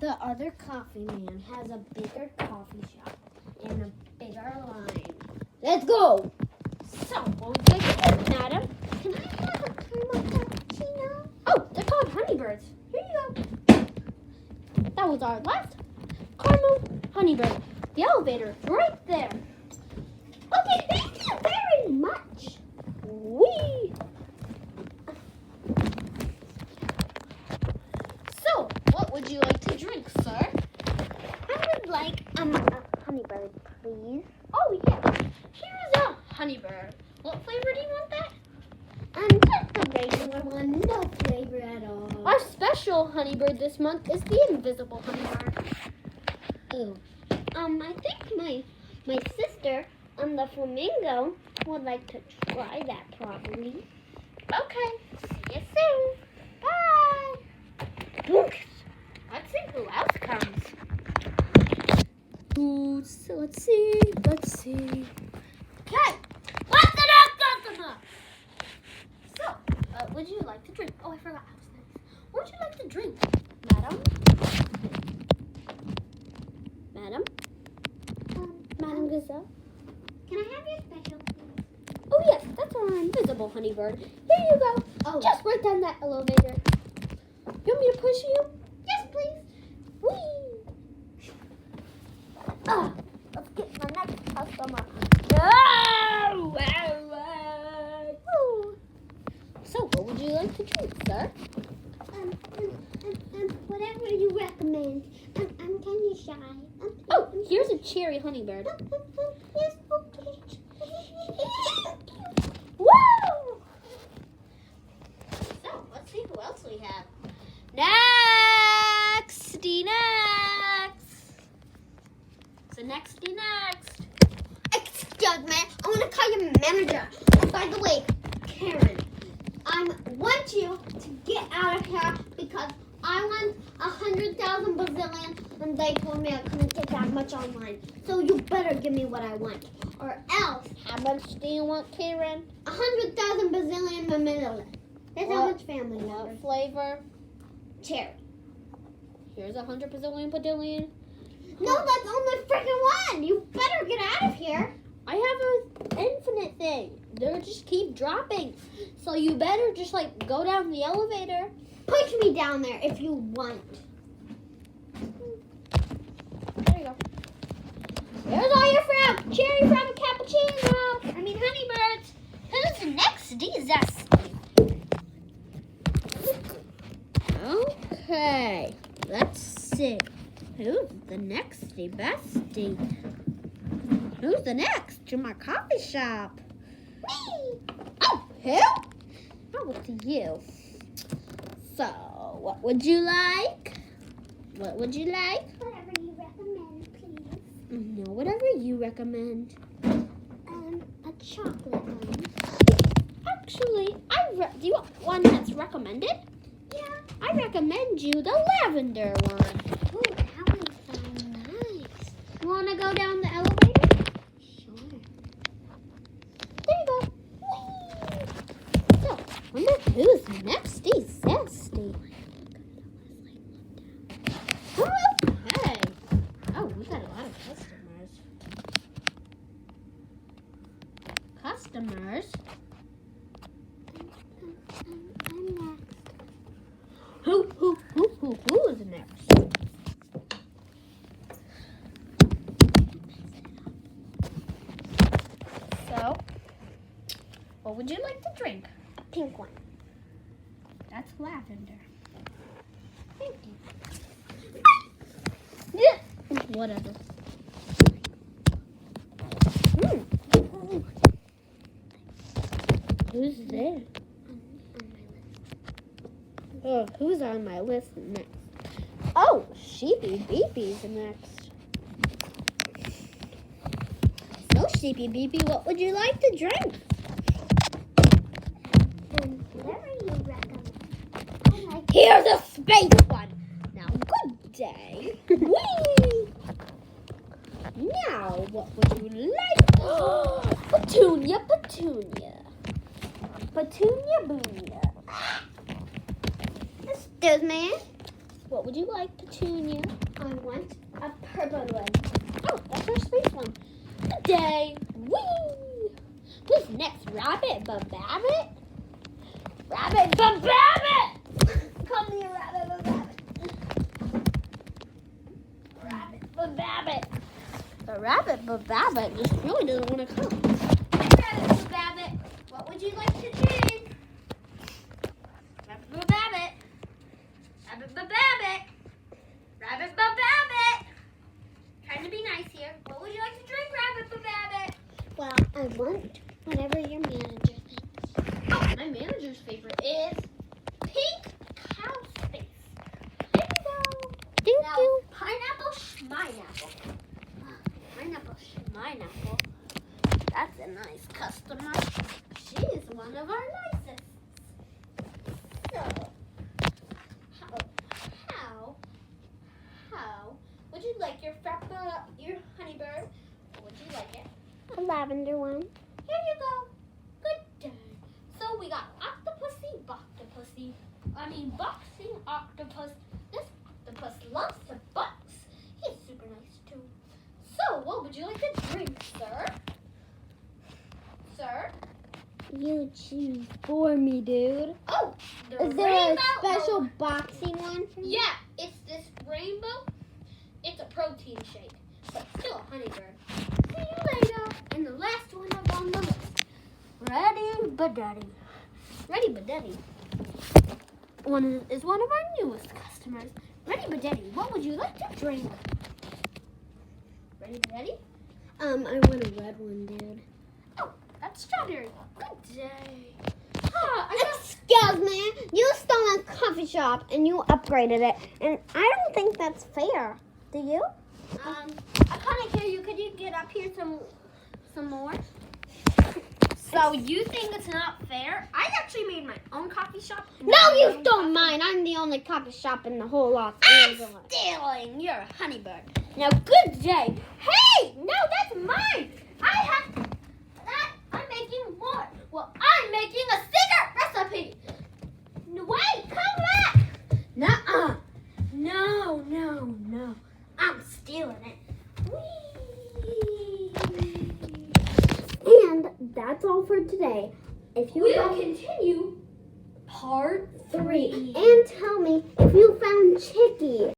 The other coffee man has a bigger coffee shop and a bigger line. Let's go! So, what would you like to do, madam? Can I have a caramel cappuccino? Oh, they're called Honeybirds. Here you go. That was our last caramel Honeybird. The elevator is right there. Okay, thank you very much. Whee! So, what would you like to drink, sir? I would like a Honeybird, please. Oh, yeah. Here's a Honeybird. What flavor do you want that? Just the regular one, no flavor at all. Our special Honeybird this month is the Invisible Honeybird. Oh. I think my sister the flamingo would like to try that probably. Okay. See you soon. Bye. Let's see who else comes. So let's see. Okay. What's the next customer? So, would you like to drink? Oh, I forgot. What would you like to drink, madam? Madam? Madam Gazelle? Can I have your special, please? Oh, yes. That's our Invisible Honeybird. Here you go. Oh. Just right down that elevator. You want me to push you? Yes, please. Whee! Let's get my next customer. Oh! So, what would you like to drink, sir? Whatever you recommend. I'm kind of shy. Oh, here's a cherry Honeybird. Yes, okay. Woo! So, let's see who else we have. Nexty next. So, nexty next. Excuse me, I want to call your manager. Oh, by the way, Karen, I want you to get out of here because I want 100,000 bazillion, and they told me I couldn't get that much online. So you better give me what I want, or else. How much do you want, Karen? 100,000 bazillion million. That's how much family members. What flavor? Cherry. Here's 100 bazillion padillion. No, that's only freaking one. You better get out of here. I have an infinite thing. They'll just keep dropping. So you better just go down the elevator. Push me down there if you want. There you go. There's all your fruit. Cherry from a cappuccino. Honeybirds. Who's next? Zesty. Okay. Let's see. Who's the nexty bestie? Who's the next to my coffee shop? Me. Oh, who? Oh, it's you. So, what would you like? Whatever you recommend, please. No, whatever you recommend. A chocolate one. Actually, do you want one that's recommended? Yeah. I recommend you the lavender one. Ooh, that one's so nice. You want to go down the elevator? Sure. There you go. Whee! So, wonder who's nexty zesty. Okay. Oh, we got a lot of customers. Customers? I'm next. Who is next? So, what would you like to drink? Pink one. That's lavender. Thank you. Yeah. Whatever. Who's there? Oh, who's on my list next? Oh, Sheepy Beepy's next. So, Sheepy Beepy, what would you like to drink? Whatever you recommend. Here's a space one. Now, good day. Whee! Now, what would you like? Petunia. Petunia Boonia. Excuse me. What would you like, Petunia? I want a purple one. Oh, that's our space one. Good day. Whee! Who's next? Rabbit Babbit? Rabbit Babbit! Come here, Rabbit Babbit. Rabbit Babbit. The Rabbit Babbit just really doesn't want to come. Hey, Rabbit Babbit. What would you like to drink? Rabbit Babbit. Rabbit Babbit. Rabbit Babbit. Trying to be nice here. What would you like to drink, Rabbit Babbit? Well, I want whatever your manager thinks. Oh, my manager's favorite is pink cow space. There you go. Thank you. Pineapple schmineapple. Pineapple schmineapple. That's a nice customer. She is one of our nicest. So, how would you like your honeybird? Would you like it? A lavender one. Here you go. Good day. So we got Boxy Octopus. This octopus loves to box. He's super nice too. So what would you like to drink, sir? Sir? You choose for me, dude. Oh, is there a special boxing one for me? Yeah, it's this rainbow. It's a protein shake, but still a honeybird. See you later. And the last one up on the list. Ready Badaddy. Ready Badaddy is one of our newest customers. Ready Badaddy, what would you like to drink? Ready Badaddy? I want a red one, dude. Oh, that's strawberry. Good day. Excuse me, you stole a coffee shop and you upgraded it, and I don't think that's fair. Do you? I kind of hear you. Could you get up here some more? So you think it's not fair? I actually made my own coffee shop. No, you stole mine. I'm the only coffee shop in the whole Los Angeles. I'm stealing your honeybird. Now, good day. Hey, no, that's mine. I'm making more. Well, I'm making a secret recipe. Wait, come back. Nuh-uh. No. I'm stealing it. Whee! And that's all for today. If you will continue part 3 and tell me if you found Chicky.